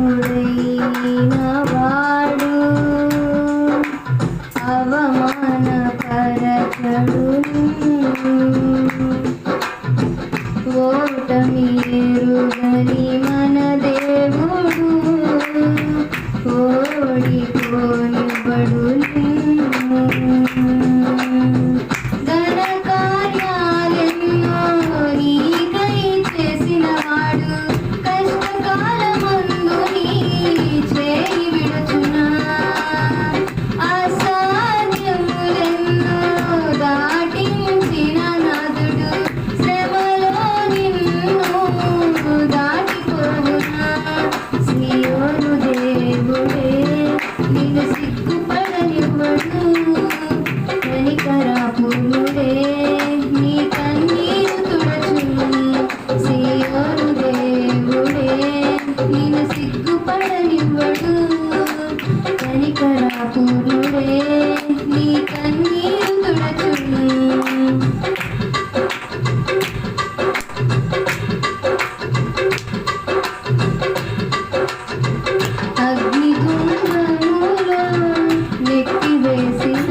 అసమానుడైన వాడు అవమానపరచడు ఓటమి ఎరుగని మన దేవుడు ఓడిపోనివ్వడు ఘన కార్యాలెన్నో నీకై చేసినవాడు కష్టకాలమందు నీ చేయి విడుచునా అసాధ్యములెన్నో దాటించిన నాథుడు శ్రమలో నిన్ను దాటిపోవునా సియోను దేవుడే నిన్ను సిగ్గుపడనివ్వడు కనికరాపురుడే నీ కన్నీరు తుడచును సియోను దేవుడే నిన్ను సిగ్గుపడనివ్వడు కనికరాపురుడే నీ కన్నీరు తుడచును అగ్నిగుండములో నెట్టివేసిన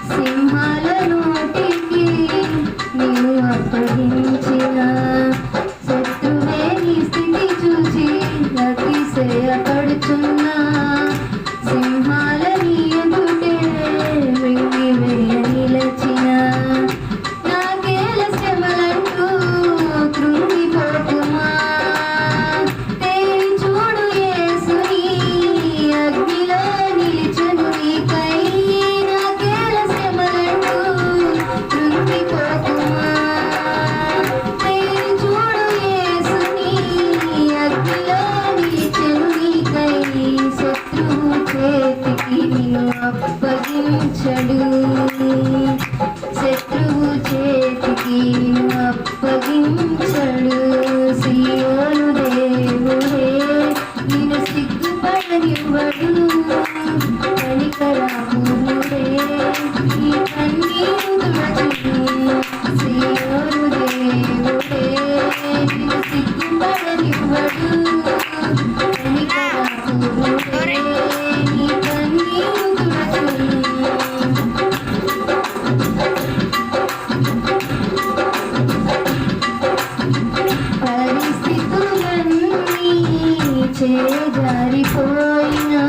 సింహాల నోటికి నీవు అప్పగించిన శత్రువే నీ స్థితి చూచి అతిశయపడుచున్నా సింహాల నీ ఎదుటే మృంగివేయ నిలచిన నాకేల శ్రమలంటూ కృంగిపోకుమా తేరి చూడు యేసుని అగ్నిలో నిలిచెను నీకై నాకేల శ్రమలంటూ కృంగిపోకుమా తేరి చూడు యేసుని అగ్నిలో నిలిచెను నీకై శత్రువు చేతికి నిన్ను అప్పగించడు శత్రువు చేతికి నిన్ను అప్పగించడు సియోను దేవుడే నిన్ను సిగ్గుపడనివ్వడు కనికరాపురుడే నీ కన్నీరు తుడచును సియోను దేవుడే నిన్ను సిగ్గుపడనివ్వడు కనికరాపురుడే నీ కన్నీరు తుడచును పరిస్థితులన్నీ చేజారిపోయినా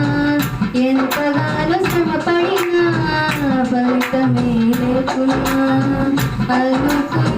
ఎంతగానో శ్రమపడినా ఫలితమే లేకున్నా అనుకున్న